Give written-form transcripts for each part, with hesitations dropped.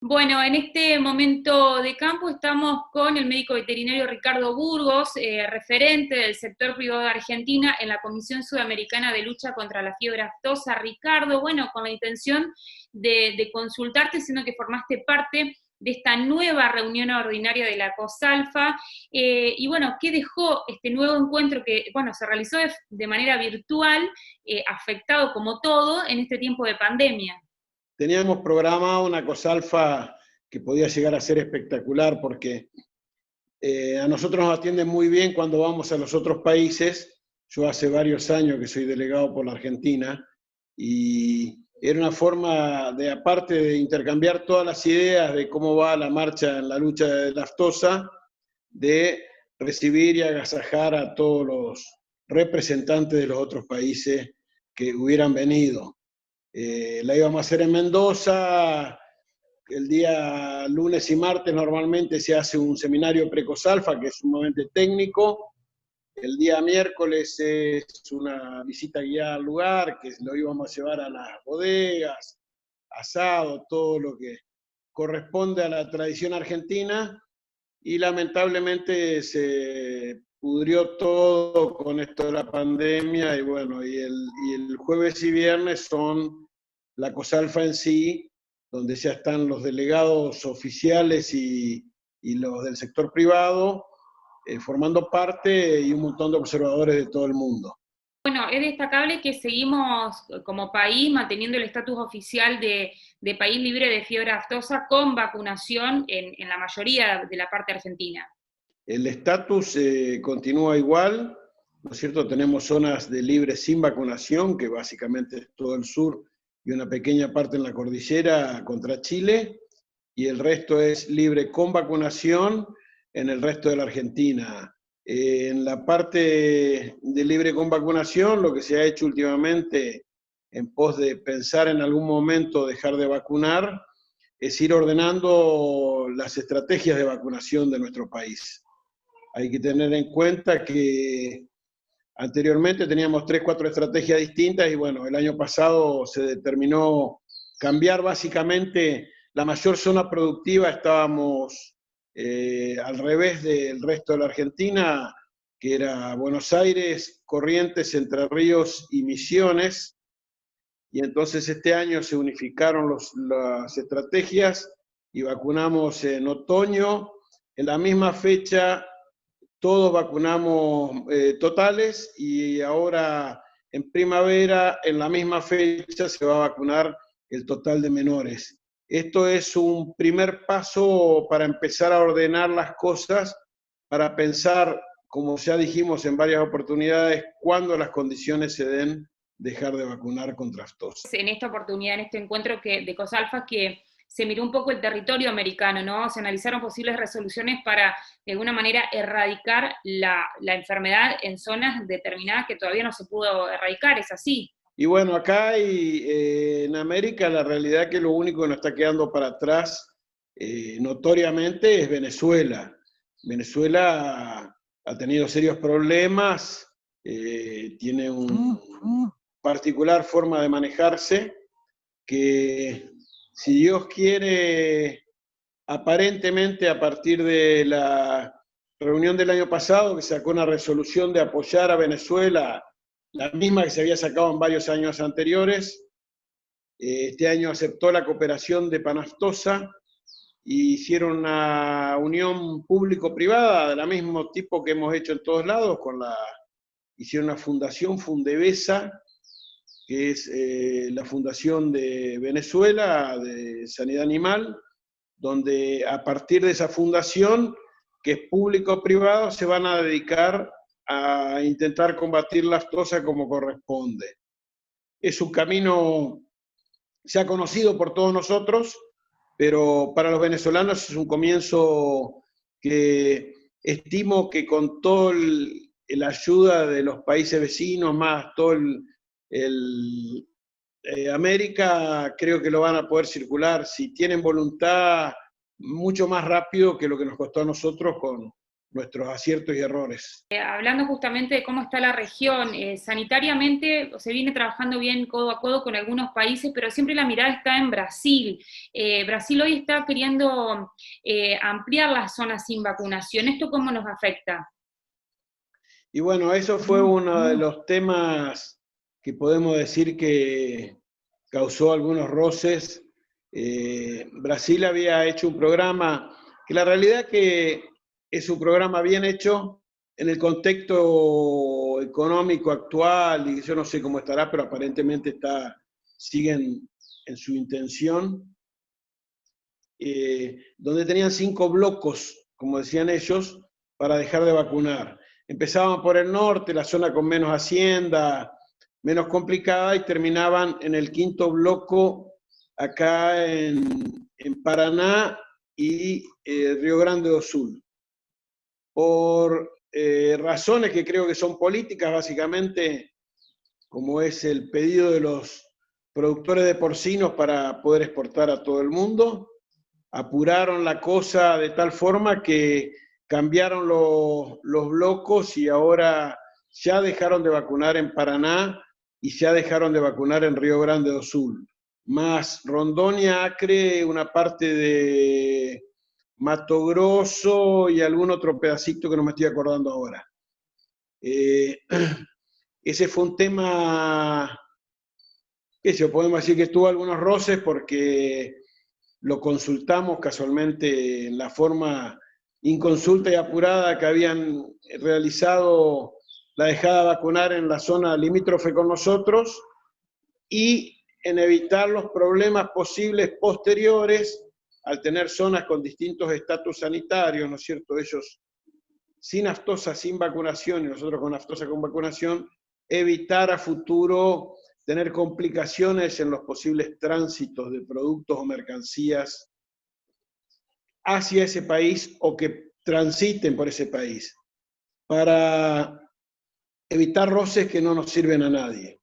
Bueno, en este momento de campo estamos con el médico veterinario Ricardo Burgos, referente del sector privado de Argentina en la Comisión Sudamericana de Lucha contra la Fiebre Aftosa. Ricardo, bueno, con la intención de consultarte, siendo que formaste parte de esta nueva reunión ordinaria de la COSALFA, y bueno, ¿qué dejó este nuevo encuentro que, bueno, se realizó de manera virtual, afectado como todo en este tiempo de pandemia? Teníamos programado una COSALFA que podía llegar a ser espectacular porque a nosotros nos atienden muy bien cuando vamos a los otros países. Yo hace varios años que soy delegado por la Argentina y era una forma de, aparte de intercambiar todas las ideas de cómo va la marcha en la lucha de la aftosa, de recibir y agasajar a todos los representantes de los otros países que hubieran venido. La íbamos a hacer en Mendoza. El día lunes y martes normalmente se hace un seminario pre-COSALFA que es sumamente técnico. El día miércoles es una visita guiada al lugar, que lo íbamos a llevar a las bodegas, asado, todo lo que corresponde a la tradición argentina. Y lamentablemente se pudrió todo con esto de la pandemia y bueno, y el jueves y viernes son la COSALFA en sí, donde ya están los delegados oficiales y los del sector privado formando parte y un montón de observadores de todo el mundo. Bueno, es destacable que seguimos como país manteniendo el estatus oficial de país libre de fiebre aftosa con vacunación en la mayoría de la parte argentina. El estatus continúa igual, ¿no es cierto? Tenemos zonas de libre sin vacunación, que básicamente es todo el sur y una pequeña parte en la cordillera contra Chile, y el resto es libre con vacunación en el resto de la Argentina. En la parte de libre con vacunación, lo que se ha hecho últimamente en pos de pensar en algún momento dejar de vacunar, es ir ordenando las estrategias de vacunación de nuestro país. Hay que tener en cuenta que anteriormente teníamos 3, 4 estrategias distintas y bueno, el año pasado se determinó cambiar básicamente la mayor zona productiva. Estábamos al revés del resto de la Argentina, que era Buenos Aires, Corrientes, Entre Ríos y Misiones. Y entonces este año se unificaron las estrategias y vacunamos en otoño. En la misma fecha todos vacunamos totales y ahora en primavera, en la misma fecha, se va a vacunar el total de menores. Esto es un primer paso para empezar a ordenar las cosas, para pensar, como ya dijimos en varias oportunidades, cuándo las condiciones se den, dejar de vacunar contra aftosa. En esta oportunidad, en este encuentro de COSALFA, que se miró un poco el territorio americano, ¿no? Se analizaron posibles resoluciones para, de alguna manera, erradicar la enfermedad en zonas determinadas que todavía no se pudo erradicar, ¿es así? Y bueno, acá en América la realidad es que lo único que nos está quedando para atrás notoriamente es Venezuela. Venezuela ha tenido serios problemas, tiene una particular forma de manejarse que, si Dios quiere, aparentemente a partir de la reunión del año pasado, que sacó una resolución de apoyar a Venezuela, la misma que se había sacado en varios años anteriores. Este año aceptó la cooperación de Panaftosa y hicieron una unión público-privada del mismo tipo que hemos hecho en todos lados, hicieron una fundación, Fundevesa, que es la fundación de Venezuela de Sanidad Animal, donde a partir de esa fundación, que es público-privado, se van a dedicar a intentar combatir la aftosa como corresponde. Es un camino ya conocido por todos nosotros, pero para los venezolanos es un comienzo que estimo que con toda la ayuda de los países vecinos, más todo América, creo que lo van a poder circular, si tienen voluntad, mucho más rápido que lo que nos costó a nosotros con nuestros aciertos y errores. Hablando justamente de cómo está la región, sanitariamente se viene trabajando bien codo a codo con algunos países, pero siempre la mirada está en Brasil. Brasil hoy está queriendo ampliar las zonas sin vacunación. ¿Esto cómo nos afecta? Y bueno, eso fue uno de los temas que podemos decir que causó algunos roces. Brasil había hecho un programa que la realidad que es un programa bien hecho en el contexto económico actual, y yo no sé cómo estará, pero aparentemente siguen en su intención, donde tenían 5 blocos, como decían ellos, para dejar de vacunar. Empezaban por el norte, la zona con menos hacienda, menos complicada, y terminaban en el 5.º bloco, acá en Paraná y Río Grande do Sul. Por razones que creo que son políticas, básicamente, como es el pedido de los productores de porcinos para poder exportar a todo el mundo, apuraron la cosa de tal forma que cambiaron los blocos y ahora ya dejaron de vacunar en Paraná y ya dejaron de vacunar en Río Grande do Sul. Más Rondônia, Acre, una parte de Mato Grosso y algún otro pedacito que no me estoy acordando ahora. Ese fue un tema que podemos decir que tuvo algunos roces porque lo consultamos casualmente en la forma inconsulta y apurada que habían realizado la dejada de vacunar en la zona limítrofe con nosotros, y en evitar los problemas posibles posteriores al tener zonas con distintos estatus sanitarios, ¿no es cierto? Ellos sin aftosa, sin vacunación, y nosotros con aftosa con vacunación, evitar a futuro tener complicaciones en los posibles tránsitos de productos o mercancías hacia ese país o que transiten por ese país, para evitar roces que no nos sirven a nadie.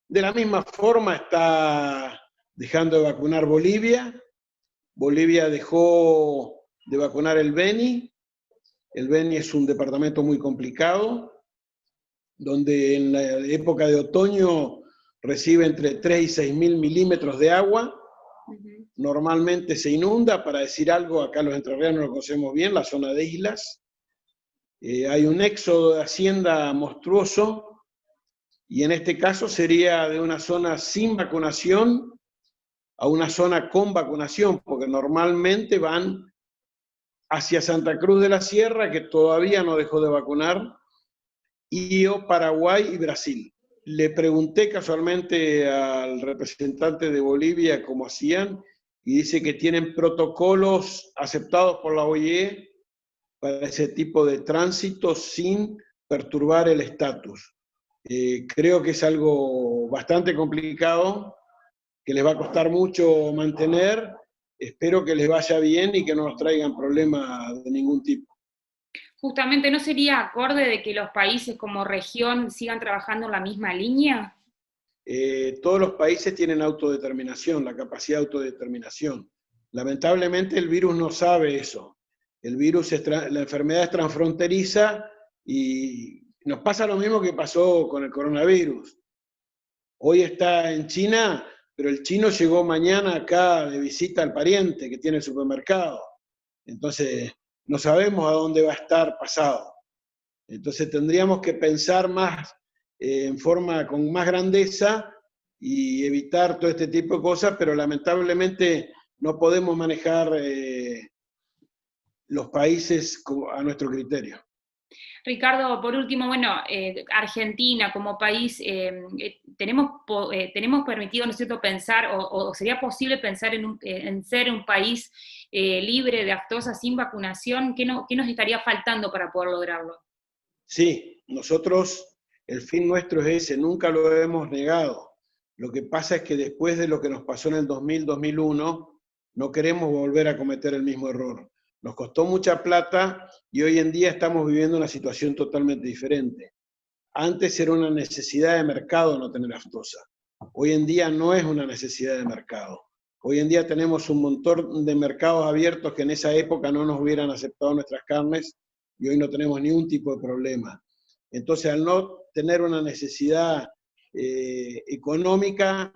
De la misma forma está dejando de vacunar Bolivia. Bolivia dejó de vacunar el Beni. El Beni es un departamento muy complicado, donde en la época de otoño recibe entre 3 y 6.000 milímetros de agua. Normalmente se inunda, para decir algo, acá los entrerrianos lo conocemos bien, la zona de islas. Hay un éxodo de hacienda monstruoso, y en este caso sería de una zona sin vacunación a una zona con vacunación, porque normalmente van hacia Santa Cruz de la Sierra, que todavía no dejó de vacunar, y Paraguay y Brasil. Le pregunté casualmente al representante de Bolivia cómo hacían, y dice que tienen protocolos aceptados por la OIE para ese tipo de tránsito sin perturbar el estatus. Creo que es algo bastante complicado, que les va a costar mucho mantener. Espero que les vaya bien y que no nos traigan problemas de ningún tipo. Justamente, ¿no sería acorde de que los países como región sigan trabajando en la misma línea? Todos los países tienen autodeterminación, la capacidad de autodeterminación. Lamentablemente el virus no sabe eso. El virus, la enfermedad es transfronteriza, y nos pasa lo mismo que pasó con el coronavirus. Hoy está en China, pero el chino llegó mañana acá de visita al pariente que tiene el supermercado. Entonces, no sabemos a dónde va a estar pasado. Entonces tendríamos que pensar más en forma con más grandeza y evitar todo este tipo de cosas, pero lamentablemente no podemos manejar los países a nuestro criterio. Ricardo, por último, bueno, Argentina como país, tenemos permitido, ¿no es cierto?, pensar, o sería posible pensar en ser un país libre de aftosa sin vacunación. ¿Qué nos estaría faltando para poder lograrlo? Sí, nosotros, el fin nuestro es ese, nunca lo hemos negado. Lo que pasa es que después de lo que nos pasó en el 2000-2001, no queremos volver a cometer el mismo error. Nos costó mucha plata y hoy en día estamos viviendo una situación totalmente diferente. Antes era una necesidad de mercado no tener aftosa. Hoy en día no es una necesidad de mercado. Hoy en día tenemos un montón de mercados abiertos que en esa época no nos hubieran aceptado nuestras carnes y hoy no tenemos ningún tipo de problema. Entonces, al no tener una necesidad económica,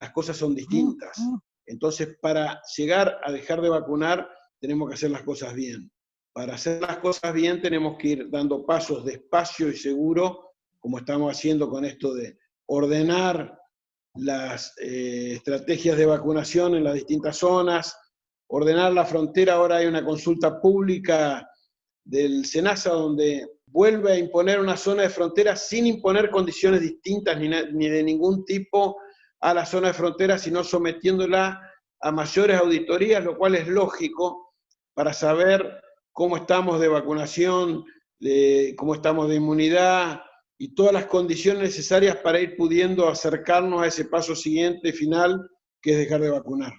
las cosas son distintas. Entonces, para llegar a dejar de vacunar, tenemos que hacer las cosas bien. Para hacer las cosas bien, tenemos que ir dando pasos despacio y seguro, como estamos haciendo con esto de ordenar las estrategias de vacunación en las distintas zonas, ordenar la frontera. Ahora hay una consulta pública del SENASA donde vuelve a imponer una zona de frontera sin imponer condiciones distintas ni de ningún tipo a la zona de frontera, sino sometiéndola a mayores auditorías, lo cual es lógico para saber cómo estamos de vacunación, cómo estamos de inmunidad y todas las condiciones necesarias para ir pudiendo acercarnos a ese paso siguiente, final, que es dejar de vacunar.